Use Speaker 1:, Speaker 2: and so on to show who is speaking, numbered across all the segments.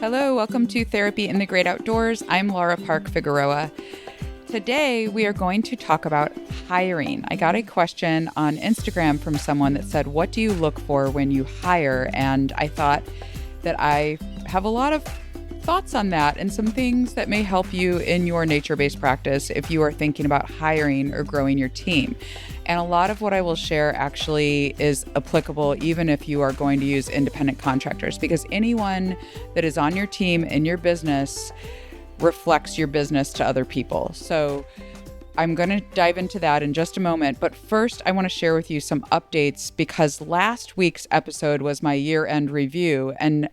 Speaker 1: Hello, welcome to Therapy in the Great Outdoors. I'm Laura Park Figueroa. Today, we are going to talk about hiring. I got a question on Instagram from someone that said, what do you look for when you hire? And I thought that I have a lot of thoughts on that and some things that may help you in your nature-based practice if you are thinking about hiring or growing your team. And a lot of what I will share actually is applicable even if you are going to use independent contractors, because anyone that is on your team in your business reflects your business to other people. So I'm going to dive into that in just a moment. But first, I want to share with you some updates because last week's episode was my year-end review and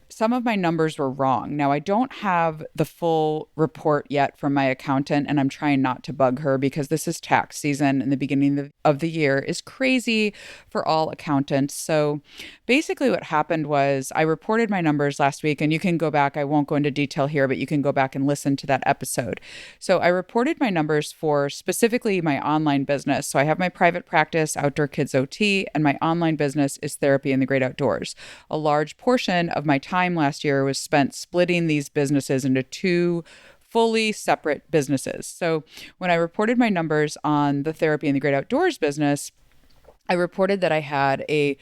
Speaker 1: some of my numbers were wrong. Now, I don't have the full report yet from my accountant, and I'm trying not to bug her because this is tax season and the beginning of the year is crazy for all accountants. So basically what happened was I reported my numbers last week, and you can go back. I won't go into detail here, but you can go back and listen to that episode. So I reported my numbers for specifically my online business. So I have my private practice, Outdoor Kids OT, and my online business is Therapy in the Great Outdoors. A large portion of my time last year was spent splitting these businesses into two fully separate businesses. So when I reported my numbers on the Therapy in the Great Outdoors business, I reported that I had a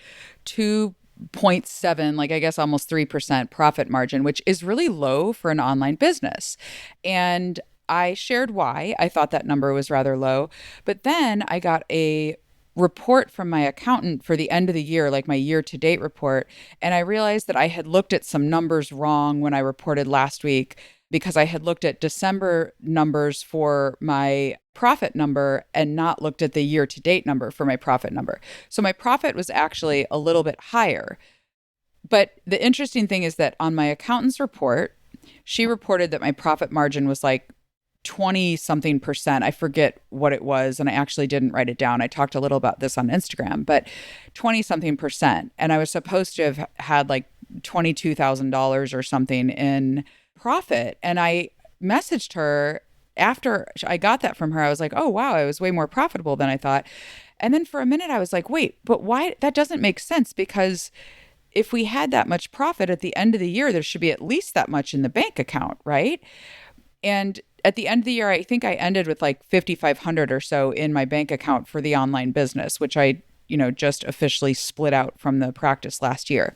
Speaker 1: 2.7, like I guess almost 3% profit margin, which is really low for an online business. And I shared why I thought that number was rather low. But then I got a report from my accountant for the end of the year, like my year-to-date report, and I realized that I had looked at some numbers wrong when I reported last week because I had looked at December numbers for my profit number and not looked at the year-to-date number for my profit number. So my profit was actually a little bit higher. But the interesting thing is that on my accountant's report, she reported that my profit margin was like 20 something percent. I forget what it was. And I actually didn't write it down. I talked a little about this on Instagram, but 20 something percent. And I was supposed to have had like $22,000 or something in profit. And I messaged her after I got that from her. I was like, oh, wow, I was way more profitable than I thought. And then for a minute, I was like, wait, but why? That doesn't make sense because if we had that much profit at the end of the year, there should be at least that much in the bank account, right? And at the end of the year, I think I ended with like 5,500 or so in my bank account for the online business, which I, just officially split out from the practice last year.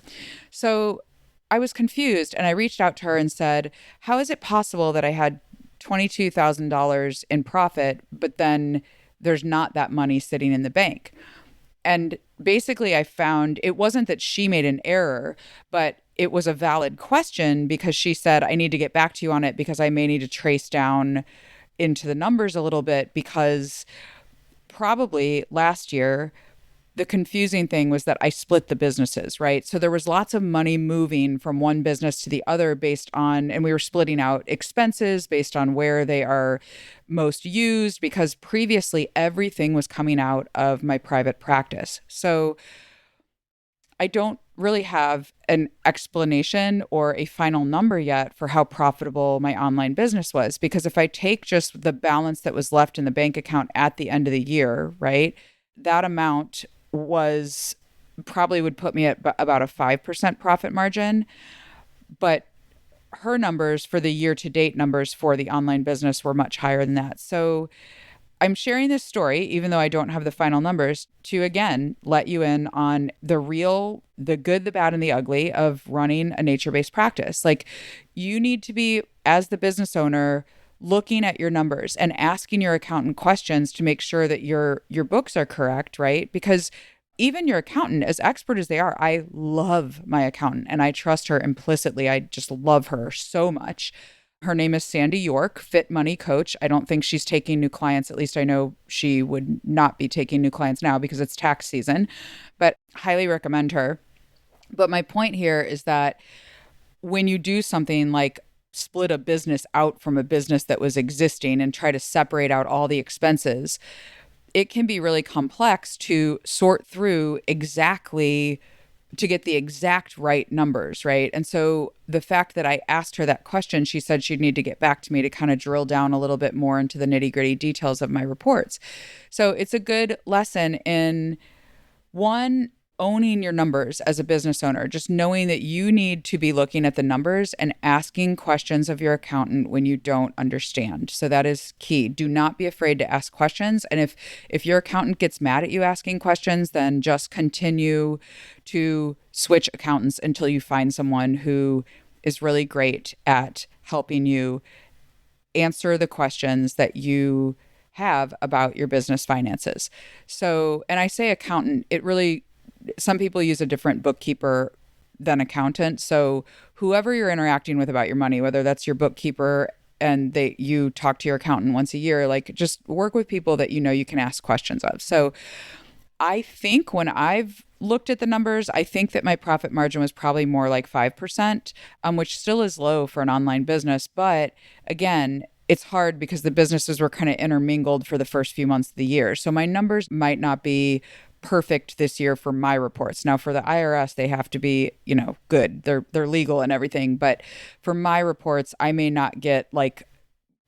Speaker 1: So I was confused and I reached out to her and said, how is it possible that I had $22,000 in profit, but then there's not that money sitting in the bank? And basically I found it wasn't that she made an error, but it was a valid question because she said, I need to get back to you on it because I may need to trace down into the numbers a little bit because probably last year, the confusing thing was that I split the businesses, right? So there was lots of money moving from one business to the other based on, and we were splitting out expenses based on where they are most used because previously everything was coming out of my private practice. So I don't really have an explanation or a final number yet for how profitable my online business was. Because if I take just the balance that was left in the bank account at the end of the year, right, that amount was probably would put me at about a 5% profit margin. But her numbers for the year-to-date numbers for the online business were much higher than that. So I'm sharing this story, even though I don't have the final numbers, to again let you in on the real, the good, the bad, and the ugly of running a nature-based practice. Like you need to be, as the business owner, looking at your numbers and asking your accountant questions to make sure that your books are correct, right? Because even your accountant, as expert as they are, I love my accountant and I trust her implicitly. I just love her so much. Her name is Sandy York, Fit Money Coach. I don't think she's taking new clients. At least I know she would not be taking new clients now because it's tax season, but highly recommend her. But my point here is that when you do something like split a business out from a business that was existing and try to separate out all the expenses, it can be really complex to sort through exactly to get the exact right numbers, right? And so the fact that I asked her that question, she said she'd need to get back to me to kind of drill down a little bit more into the nitty-gritty details of my reports. So it's a good lesson in, one, owning your numbers as a business owner, just knowing that you need to be looking at the numbers and asking questions of your accountant when you don't understand. So that is key. Do not be afraid to ask questions. And if your accountant gets mad at you asking questions, then just continue to switch accountants until you find someone who is really great at helping you answer the questions that you have about your business finances. So, and I say accountant, some people use a different bookkeeper than accountant. So whoever you're interacting with about your money, whether that's your bookkeeper and you talk to your accountant once a year, like just work with people that you can ask questions of. So I think when I've looked at the numbers, I think that my profit margin was probably more like 5%, which still is low for an online business. But again, it's hard because the businesses were kind of intermingled for the first few months of the year. So my numbers might not be perfect this year for my reports. Now for the IRS, they have to be, good. They're legal and everything. But for my reports, I may not get like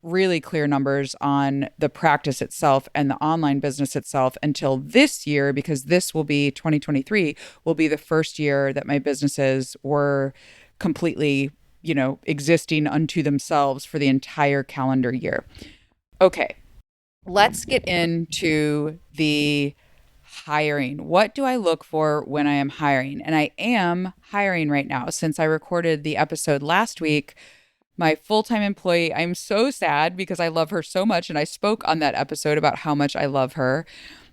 Speaker 1: really clear numbers on the practice itself and the online business itself until this year, because this will be 2023 will be the first year that my businesses were completely, existing unto themselves for the entire calendar year. Okay, let's get into the hiring. What do I look for when I am hiring? And I am hiring right now. Since I recorded the episode last week, my full-time employee, I'm so sad because I love her so much. And I spoke on that episode about how much I love her.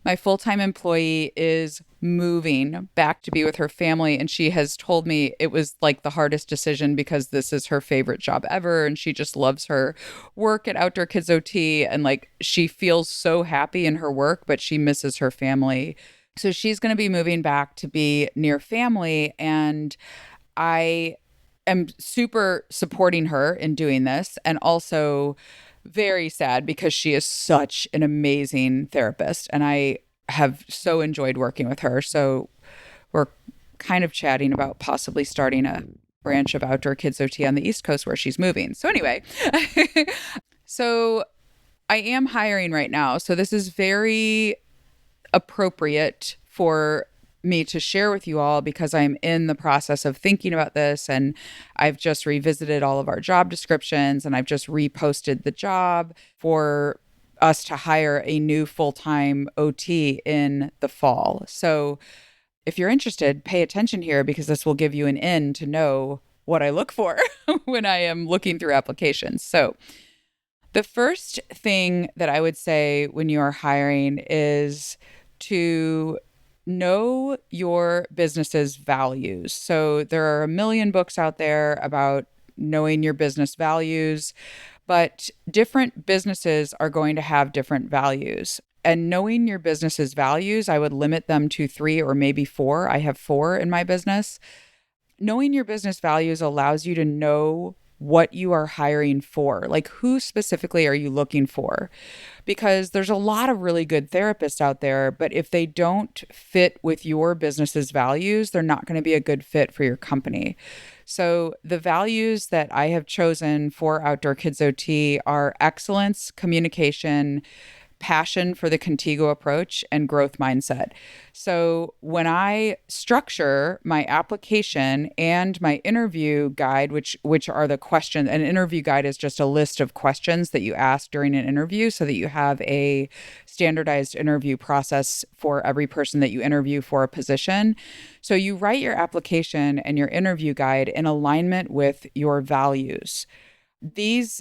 Speaker 1: My full-time employee is moving back to be with her family. And she has told me it was like the hardest decision because this is her favorite job ever. And she just loves her work at Outdoor Kids OT. And like, she feels so happy in her work, but she misses her family. So she's going to be moving back to be near family. And I am super supporting her in doing this, and also very sad because she is such an amazing therapist and I have so enjoyed working with her. So we're kind of chatting about possibly starting a branch of Outdoor Kids OT on the East Coast where she's moving. So anyway, so I am hiring right now. So this is very appropriate for me to share with you all because I'm in the process of thinking about this, and I've just revisited all of our job descriptions, and I've just reposted the job for us to hire a new full-time OT in the fall. So if you're interested, pay attention here because this will give you an in to know what I look for when I am looking through applications. So the first thing that I would say when you are hiring is to know your business's values. So there are a million books out there about knowing your business values, but different businesses are going to have different values. And knowing your business's values, I would limit them to 3 or maybe 4. I have 4 in my business. Knowing your business values allows you to know what you are hiring for. Like, who specifically are you looking for? Because there's a lot of really good therapists out there, but if they don't fit with your business's values, they're not going to be a good fit for your company. So the values that I have chosen for Outdoor Kids OT are excellence, communication, passion for the TGO approach, and growth mindset. So when I structure my application and my interview guide, which are the questions, an interview guide is just a list of questions that you ask during an interview so that you have a standardized interview process for every person that you interview for a position. So you write your application and your interview guide in alignment with your values. These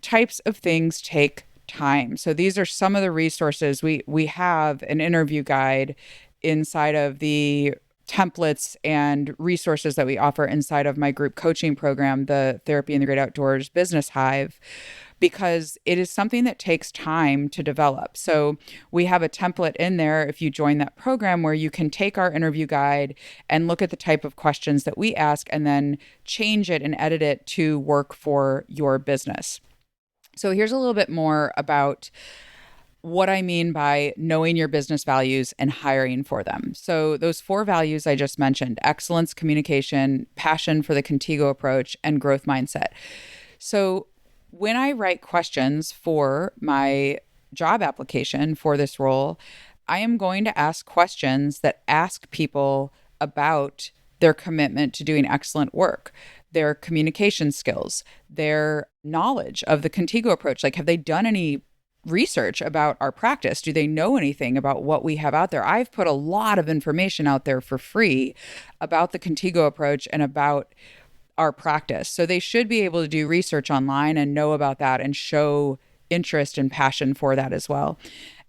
Speaker 1: types of things take time. So these are some of the resources. We have an interview guide inside of the templates and resources that we offer inside of my group coaching program, the Therapy in the Great Outdoors Business Hive, because it is something that takes time to develop. So we have a template in there if you join that program where you can take our interview guide and look at the type of questions that we ask and then change it and edit it to work for your business. So here's a little bit more about what I mean by knowing your business values and hiring for them. So those 4 values I just mentioned: excellence, communication, passion for the TGO approach, and growth mindset. So when I write questions for my job application for this role, I am going to ask questions that ask people about their commitment to doing excellent work, their communication skills, their knowledge of the Contigo approach. Like, have they done any research about our practice? Do they know anything about what we have out there? I've put a lot of information out there for free about the Contigo approach and about our practice. So they should be able to do research online and know about that and show interest and passion for that as well.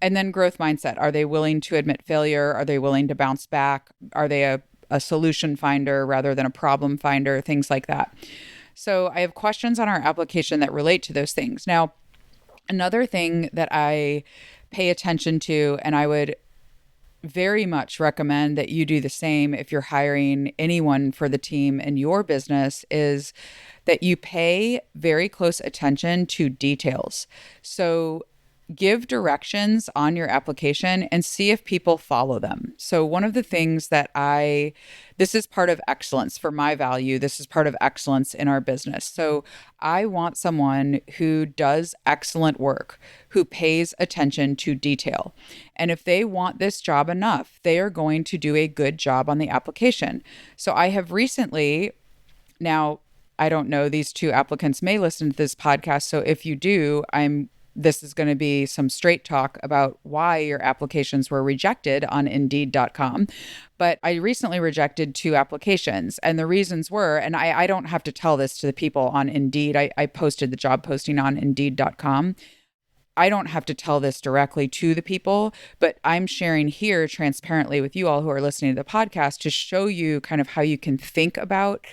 Speaker 1: And then growth mindset. Are they willing to admit failure? Are they willing to bounce back? Are they a solution finder rather than a problem finder? Things like that. So I have questions on our application that relate to those things. Now, another thing that I pay attention to, and I would very much recommend that you do the same if you're hiring anyone for the team in your business, is that you pay very close attention to details. So give directions on your application and see if people follow them. So one of the things that this is part of excellence for my value. This is part of excellence in our business. So I want someone who does excellent work, who pays attention to detail. And if they want this job enough, they are going to do a good job on the application. So I have recently, now, I don't know, these two applicants may listen to this podcast. So if you do, this is going to be some straight talk about why your applications were rejected on Indeed.com. But I recently rejected two applications, and the reasons were, and I don't have to tell this to the people on Indeed. I posted the job posting on Indeed.com. I don't have to tell this directly to the people, but I'm sharing here transparently with you all who are listening to the podcast to show you kind of how you can think about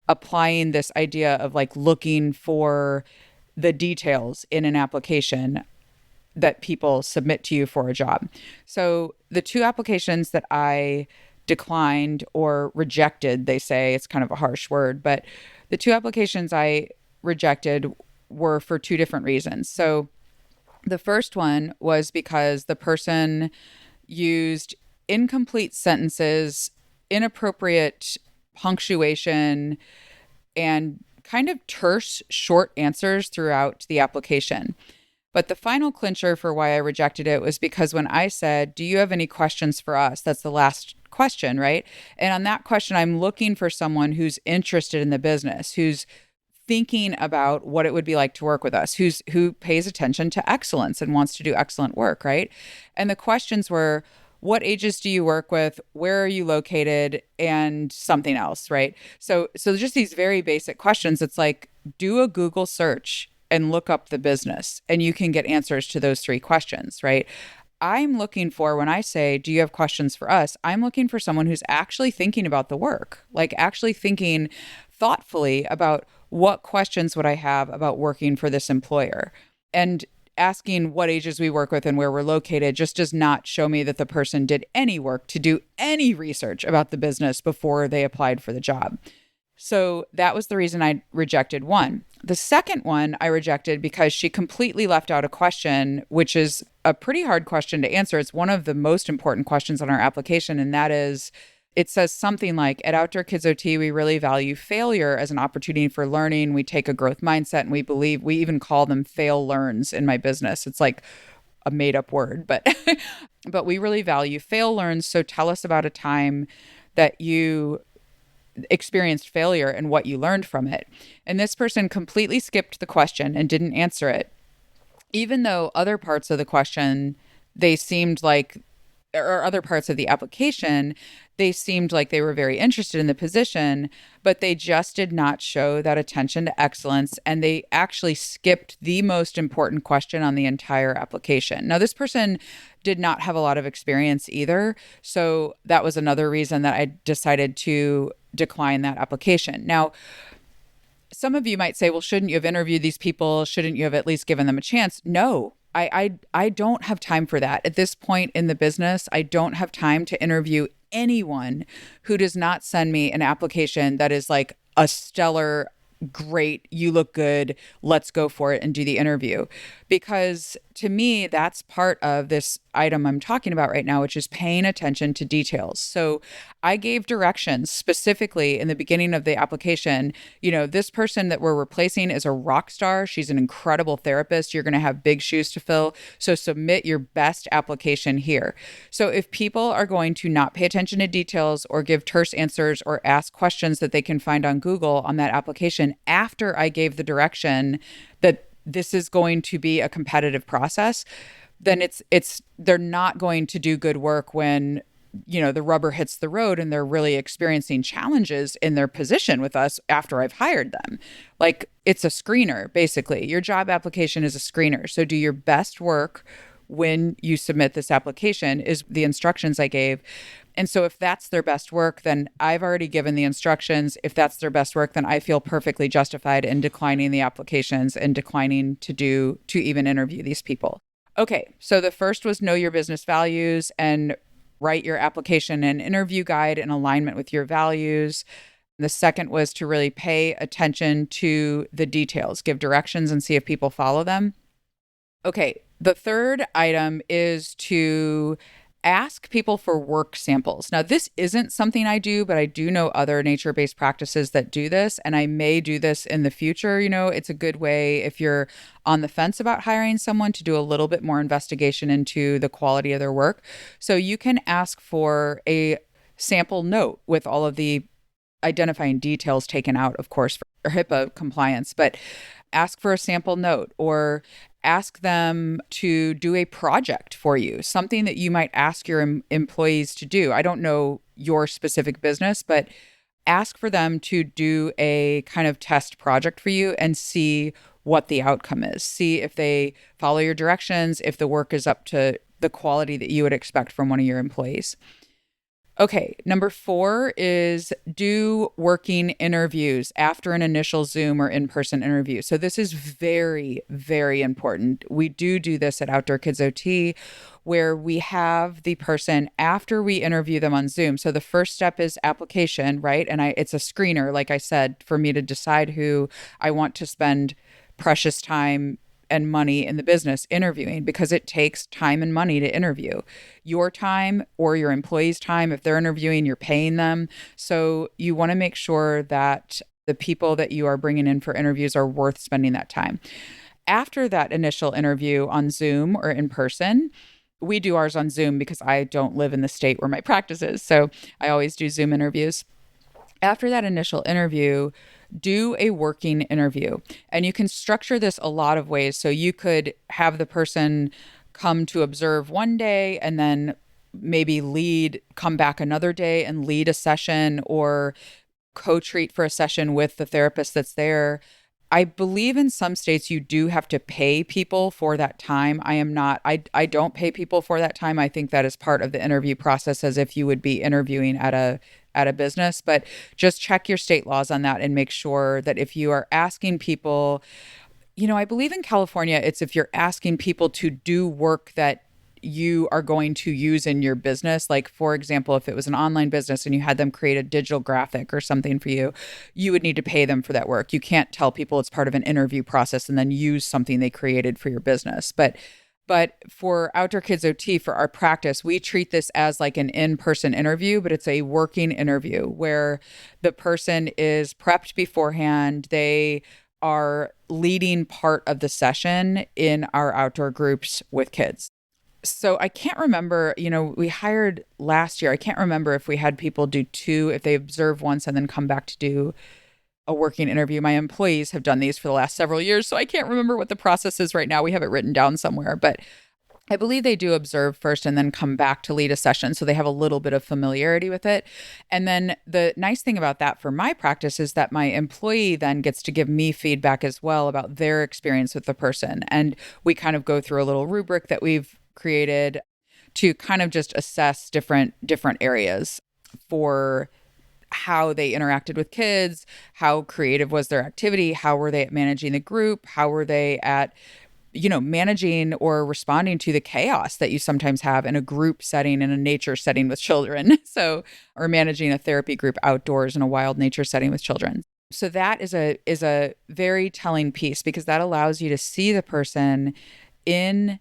Speaker 1: applying this idea of like looking for the details in an application that people submit to you for a job. So the two applications that I declined or rejected, they say, it's kind of a harsh word, but the two applications I rejected were for two different reasons. So the first one was because the person used incomplete sentences, inappropriate punctuation, and kind of terse, short answers throughout the application. But the final clincher for why I rejected it was because when I said, do you have any questions for us? That's the last question, right? And on that question, I'm looking for someone who's interested in the business, who's thinking about what it would be like to work with us, who pays attention to excellence and wants to do excellent work, right? And the questions were, what ages do you work with? Where are you located? And something else, right? So just these very basic questions. It's like, do a Google search and look up the business, and you can get answers to those three questions, right? I'm looking for, when I say, do you have questions for us? I'm looking for someone who's actually thinking about the work, like actually thinking thoughtfully about what questions would I have about working for this employer. And asking what ages we work with and where we're located just does not show me that the person did any work to do any research about the business before they applied for the job. So that was the reason I rejected one. The second one I rejected because she completely left out a question, which is a pretty hard question to answer. It's one of the most important questions on our application, and that is, it says something like, at Outdoor Kids OT, we really value failure as an opportunity for learning. We take a growth mindset, and we even call them fail learns in my business. It's like a made up word, but we really value fail learns. So tell us about a time that you experienced failure and what you learned from it. And this person completely skipped the question and didn't answer it, even though other parts of the question, they seemed like, or other parts of the application, they seemed like they were very interested in the position, but they just did not show that attention to excellence. And they actually skipped the most important question on the entire application. Now, this person did not have a lot of experience either. So that was another reason that I decided to decline that application. Now, some of you might say, well, shouldn't you have interviewed these people? Shouldn't you have at least given them a chance? No. I don't have time for that. At this point in the business, I don't have time to interview anyone who does not send me an application that is like a stellar, great, you look good, let's go for it and do the interview. Because to me, that's part of this item I'm talking about right now, which is paying attention to details. So I gave directions specifically in the beginning of the application. This person that we're replacing is a rock star. She's an incredible therapist. You're going to have big shoes to fill. So submit your best application here. So if people are going to not pay attention to details or give terse answers or ask questions that they can find on Google on that application after I gave the direction that this is going to be a competitive process, then they're not going to do good work when the rubber hits the road and they're really experiencing challenges in their position with us after I've hired them. Like, it's a screener, basically. Your job application is a screener. So do your best work when you submit this application is the instructions I gave. And so if that's their best work, then I've already given the instructions. If that's their best work, then I feel perfectly justified in declining the applications and declining to even interview these people. Okay, so the first was know your business values and write your application and interview guide in alignment with your values. The second was to really pay attention to the details, give directions and see if people follow them. Okay, the third item is to ask people for work samples. Now, this isn't something I do, but I do know other nature-based practices that do this, and I may do this in the future. It's a good way if you're on the fence about hiring someone to do a little bit more investigation into the quality of their work. So you can ask for a sample note with all of the identifying details taken out, of course, for HIPAA compliance, but ask for a sample note or ask them to do a project for you, something that you might ask your employees to do. I don't know your specific business, but ask for them to do a kind of test project for you and see what the outcome is. See if they follow your directions, if the work is up to the quality that you would expect from one of your employees. Okay, number 4 is do working interviews after an initial Zoom or in-person interview. So this is very, very important. We do this at Outdoor Kids OT, where we have the person after we interview them on Zoom. So the first step is application, right? And it's a screener, like I said, for me to decide who I want to spend precious time and money in the business interviewing, because it takes time and money to interview. Your time or your employees' time, if they're interviewing, you're paying them. So you want to make sure that the people that you are bringing in for interviews are worth spending that time. After that initial interview on Zoom or in person, we do ours on Zoom because I don't live in the state where my practice is. So I always do Zoom interviews. After that initial interview, do a working interview. And you can structure this a lot of ways. So you could have the person come to observe one day and then maybe come back another day and lead a session or co-treat for a session with the therapist that's there. I believe in some states you do have to pay people for that time. I don't pay people for that time. I think that is part of the interview process, as if you would be interviewing at a business, but just check your state laws on that and make sure that if you are asking people, I believe in California, it's if you're asking people to do work that you are going to use in your business. Like, for example, if it was an online business and you had them create a digital graphic or something for you, you would need to pay them for that work. You can't tell people it's part of an interview process and then use something they created for your business. But for Outdoor Kids OT, for our practice, we treat this as like an in-person interview, but it's a working interview where the person is prepped beforehand. They are leading part of the session in our outdoor groups with kids. So I can't remember, we hired last year. I can't remember if we had people do 2, if they observe once and then come back to do a working interview. My employees have done these for the last several years, so I can't remember what the process is right now. We have it written down somewhere, but I believe they do observe first and then come back to lead a session, so they have a little bit of familiarity with it. And then the nice thing about that for my practice is that my employee then gets to give me feedback as well about their experience with the person. And we kind of go through a little rubric that we've created to kind of just assess different areas for how they interacted with kids, how creative was their activity, how were they at managing the group, how were they at, managing or responding to the chaos that you sometimes have in a group setting, in a nature setting with children. So, or managing a therapy group outdoors in a wild nature setting with children. So that is a very telling piece, because that allows you to see the person in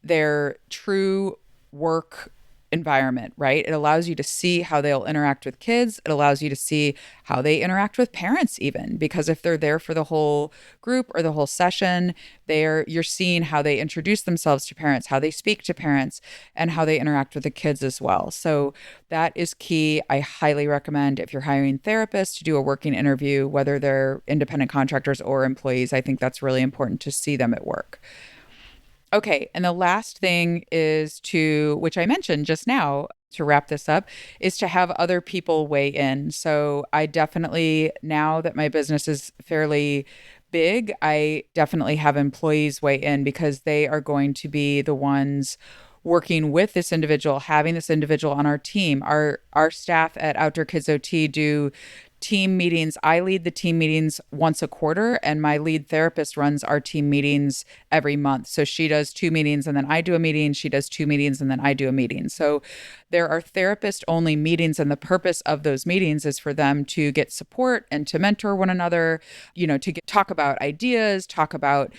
Speaker 1: their true work environment, right? It allows you to see how they'll interact with kids. It allows you to see how they interact with parents even, because if they're there for the whole group or the whole session, you're seeing how they introduce themselves to parents, how they speak to parents, and how they interact with the kids as well. So that is key. I highly recommend, if you're hiring therapists, to do a working interview, whether they're independent contractors or employees. I think that's really important to see them at work. Okay. And the last thing is which I mentioned just now to wrap this up, is to have other people weigh in. So I definitely, now that my business is fairly big, I definitely have employees weigh in, because they are going to be the ones working with this individual, having this individual on our team. Our staff at Outdoor Kids OT do team meetings. I lead the team meetings once a quarter, and my lead therapist runs our team meetings every month. So she does 2 meetings and then I do a meeting. She does 2 meetings and then I do a meeting. So there are therapist only meetings, and the purpose of those meetings is for them to get support and to mentor one another, talk about ideas, talk about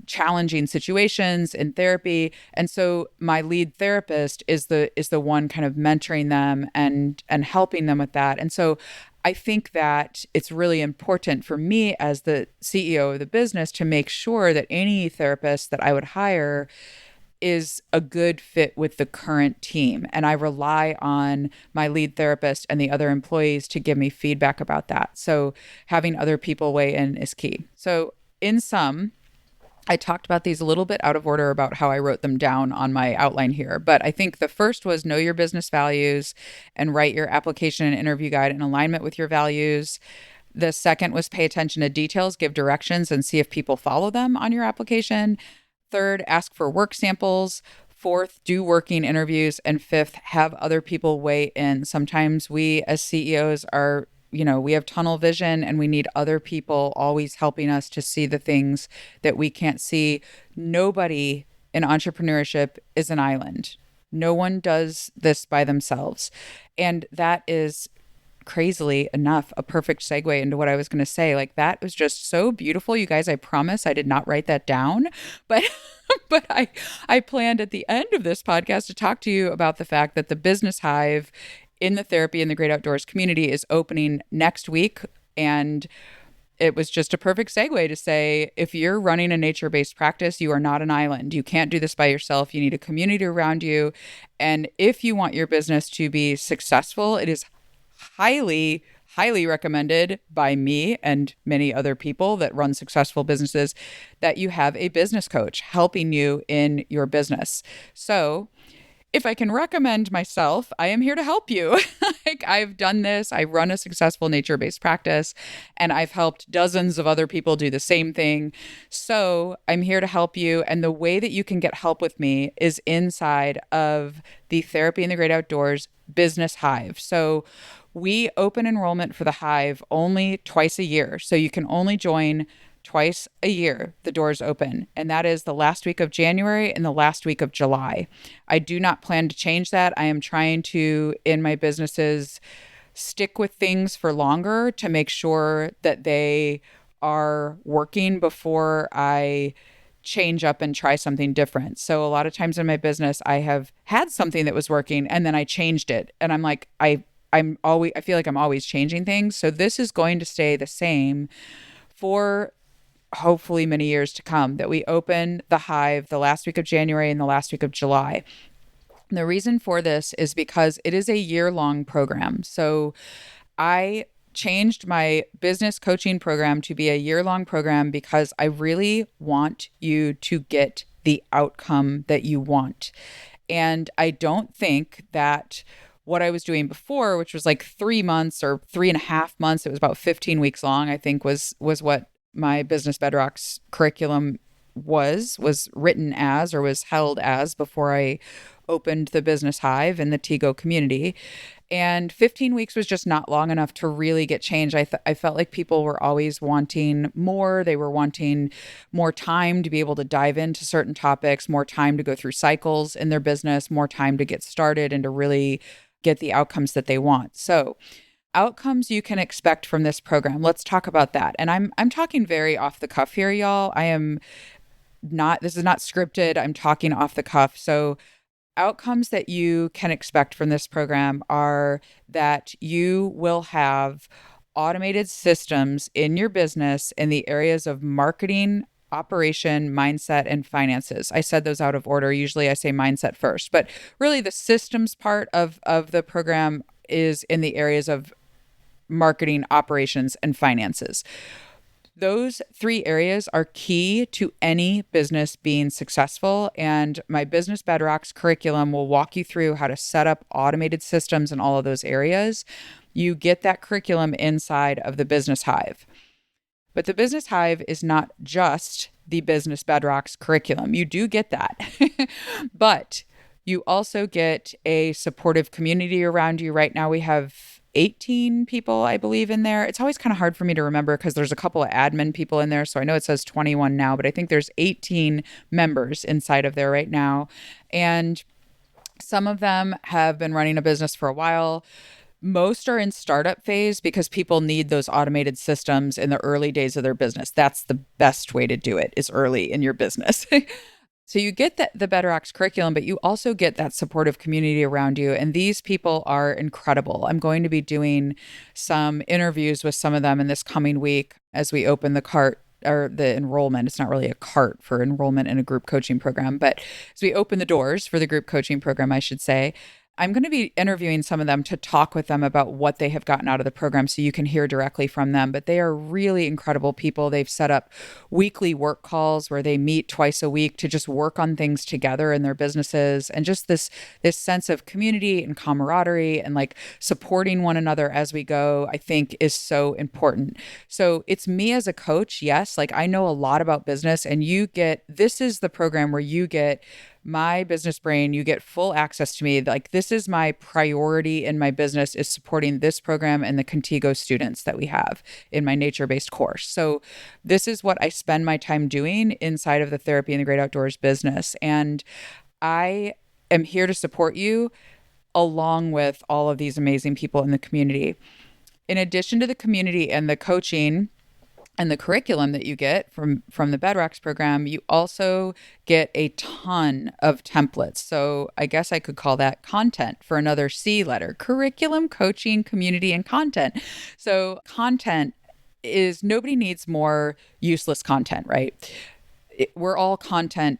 Speaker 1: challenging situations in therapy. And so my lead therapist is the one kind of mentoring them and helping them with that. And so I think that it's really important for me as the CEO of the business to make sure that any therapist that I would hire is a good fit with the current team. And I rely on my lead therapist and the other employees to give me feedback about that. So having other people weigh in is key. So in sum, I talked about these a little bit out of order about how I wrote them down on my outline here. But I think the first was know your business values and write your application and interview guide in alignment with your values. The second was pay attention to details, give directions, and see if people follow them on your application. Third, ask for work samples. Fourth, do working interviews. And fifth, have other people weigh in. Sometimes we as CEOs we have tunnel vision, and we need other people always helping us to see the things that we can't see. Nobody in entrepreneurship is an island. No one does this by themselves. And that is, crazily enough, a perfect segue into what I was going to say. Like, that was just so beautiful. You guys, I promise I did not write that down, but but I planned at the end of this podcast to talk to you about the fact that the Business Hive in the Therapy in the Great Outdoors community is opening next week. And it was just a perfect segue to say, if you're running a nature-based practice, you are not an island. You can't do this by yourself. You need a community around you. And if you want your business to be successful, it is highly, highly recommended by me and many other people that run successful businesses that you have a business coach helping you in your business. So if I can recommend myself, I am here to help you. Like, I've done this. I run a successful nature-based practice, and I've helped dozens of other people do the same thing. So I'm here to help you. And the way that you can get help with me is inside of the Therapy in the Great Outdoors Business Hive. So we open enrollment for the Hive only twice a year. So you can only join twice a year. The doors open, and that is the last week of January and the last week of July. I do not plan to change that. I am trying to, in my businesses, stick with things for longer to make sure that they are working before I change up and try something different. So a lot of times in my business, I have had something that was working and then I changed it. And I'm like, I feel like I'm always changing things. So this is going to stay the same for hopefully many years to come, that we open the Hive the last week of January and the last week of July. And the reason for this is because it is a year-long program. So I changed my business coaching program to be a year-long program because I really want you to get the outcome that you want. And I don't think that what I was doing before, which was like 3 months or 3.5 months, it was about 15 weeks long, I think was what my Business Bedrocks curriculum was written as, or was held as, before I opened the Business Hive in the TGO community. And 15 weeks was just not long enough to really get change. I felt like people were always wanting more. They were wanting more time to be able to dive into certain topics, more time to go through cycles in their business, more time to get started and to really get the outcomes that they want. So outcomes you can expect from this program. Let's talk about that. And I'm talking very off the cuff here, y'all. I am this is not scripted. I'm talking off the cuff. So outcomes that you can expect from this program are that you will have automated systems in your business in the areas of marketing, operation, mindset, and finances. I said those out of order. Usually I say mindset first, but really the systems part of the program is in the areas of marketing, operations, and finances. Those three areas are key to any business being successful. And my Business Bedrocks curriculum will walk you through how to set up automated systems in all of those areas. You get that curriculum inside of the Business Hive. But the Business Hive is not just the Business Bedrocks curriculum. You do get that. But you also get a supportive community around you. Right now we have 18 people, I believe, in there. It's always kind of hard for me to remember because there's a couple of admin people in there. So I know it says 21 now, but I think there's 18 members inside of there right now. And some of them have been running a business for a while. Most are in startup phase because people need those automated systems in the early days of their business. That's the best way to do it, is early in your business. So you get the Bedrocks curriculum, but you also get that supportive community around you. And these people are incredible. I'm going to be doing some interviews with some of them in this coming week as we open the cart or the enrollment. It's not really a cart for enrollment in a group coaching program, but as we open the doors for the group coaching program, I should say, I'm going to be interviewing some of them to talk with them about what they have gotten out of the program so you can hear directly from them. But they are really incredible people. They've set up weekly work calls where they meet twice a week to just work on things together in their businesses. And just this sense of community and camaraderie and like supporting one another as we go, I think is so important. So it's me as a coach. Yes, like I know a lot about business, and this is the program where you get my business brain, you get full access to me. Like this is my priority in my business, is supporting this program and the TGO students that we have in my nature-based course. So this is what I spend my time doing inside of the Therapy in the Great Outdoors business. And I am here to support you along with all of these amazing people in the community. In addition to the community and the coaching and the curriculum that you get from the Bedrocks program, you also get a ton of templates. So I guess I could call that content for another C letter: curriculum, coaching, community, and content. So content is, nobody needs more useless content, right? We're all content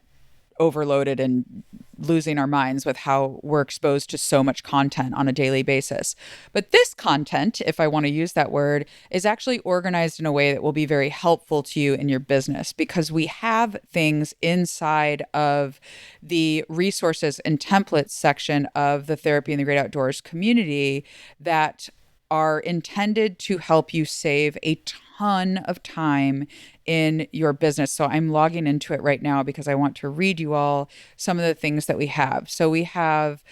Speaker 1: overloaded and losing our minds with how we're exposed to so much content on a daily basis. But this content, if I want to use that word, is actually organized in a way that will be very helpful to you in your business, because we have things inside of the resources and templates section of the Therapy in the Great Outdoors community that are intended to help you save a ton of time in your business. So I'm logging into it right now because I want to read you all some of the things that we have. So we have,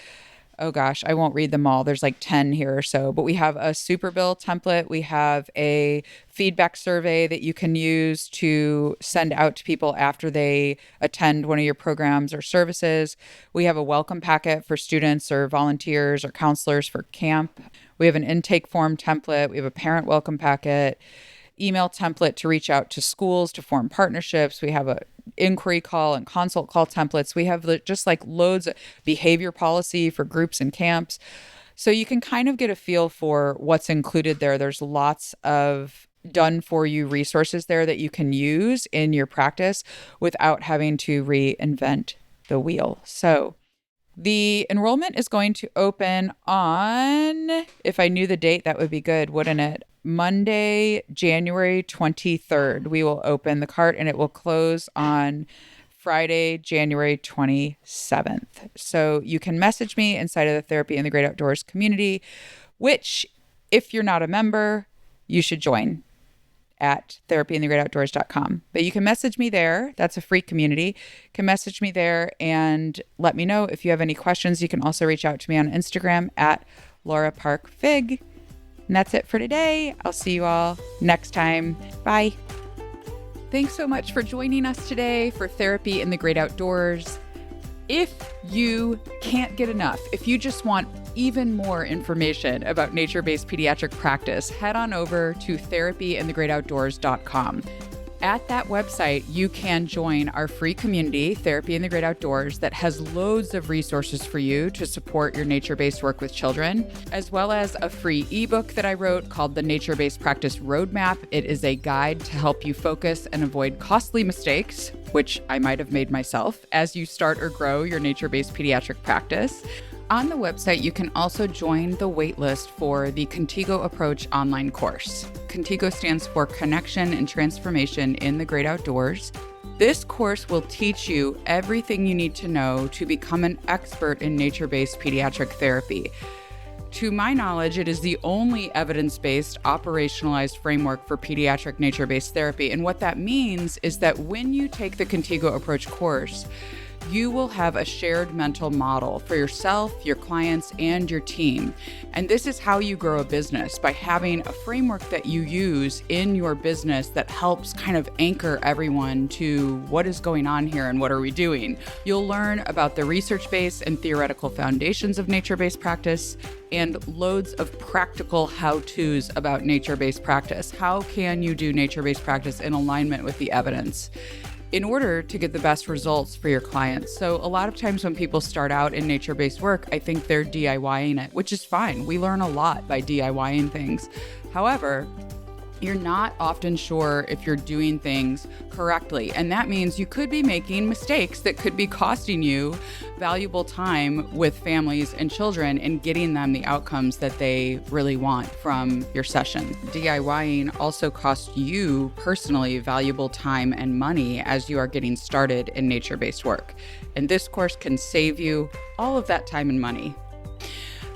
Speaker 1: oh gosh, I won't read them all. There's like 10 here or so, but we have a super bill template. We have a feedback survey that you can use to send out to people after they attend one of your programs or services. We have a welcome packet for students or volunteers or counselors for camp. We have an intake form template. We have a parent welcome packet, email template to reach out to schools to form partnerships. We have a inquiry call and consult call templates. We have just like loads of behavior policy for groups and camps. So you can kind of get a feel for what's included there. There's lots of done for you resources there that you can use in your practice without having to reinvent the wheel. So the enrollment is going to open on, if I knew the date, that would be good, wouldn't it? Monday, January 23rd, we will open the cart, and it will close on Friday, January 27th. So you can message me inside of the Therapy in the Great Outdoors community, which, if you're not a member, you should join at therapyinthegreatoutdoors.com. But you can message me there. That's a free community. You can message me there and let me know if you have any questions. You can also reach out to me on Instagram at Laura Park Fig. And that's it for today. I'll see you all next time. Bye. Thanks so much for joining us today for Therapy in the Great Outdoors. If you can't get enough, if you just want even more information about nature-based pediatric practice, head on over to therapyinthegreatoutdoors.com. At that website, you can join our free community, Therapy in the Great Outdoors, that has loads of resources for you to support your nature-based work with children, as well as a free ebook that I wrote called The Nature-Based Practice Roadmap. It is a guide to help you focus and avoid costly mistakes, which I might have made myself, as you start or grow your nature-based pediatric practice. On the website, you can also join the waitlist for the Contigo Approach online course. Contigo stands for Connection and Transformation in the Great Outdoors. This course will teach you everything you need to know to become an expert in nature-based pediatric therapy. To my knowledge, it is the only evidence-based, operationalized framework for pediatric nature-based therapy. And what that means is that when you take the Contigo Approach course, you will have a shared mental model for yourself, your clients, and your team. And this is how you grow a business, by having a framework that you use in your business that helps kind of anchor everyone to what is going on here and what are we doing. You'll learn about the research-based and theoretical foundations of nature-based practice and loads of practical how-tos about nature-based practice. How can you do nature-based practice in alignment with the evidence in order to get the best results for your clients? So a lot of times when people start out in nature-based work, I think they're DIYing it, which is fine. We learn a lot by DIYing things. However, you're not often sure if you're doing things correctly. And that means you could be making mistakes that could be costing you valuable time with families and children and getting them the outcomes that they really want from your session. DIYing also costs you personally valuable time and money as you are getting started in nature-based work. And this course can save you all of that time and money.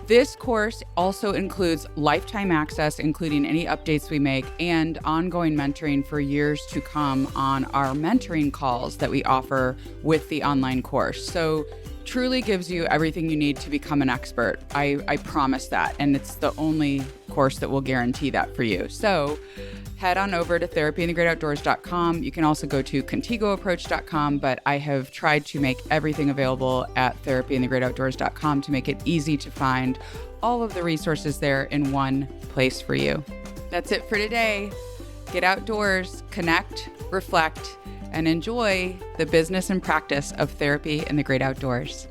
Speaker 1: This course also includes lifetime access, including any updates we make, and ongoing mentoring for years to come on our mentoring calls that we offer with the online course. So truly gives you everything you need to become an expert. I promise that. And it's the only course that will guarantee that for you. So head on over to therapyinthegreatoutdoors.com. You can also go to contigoapproach.com, but I have tried to make everything available at therapyinthegreatoutdoors.com to make it easy to find all of the resources there in one place for you. That's it for today. Get outdoors, connect, reflect, and enjoy the business and practice of therapy in the great outdoors.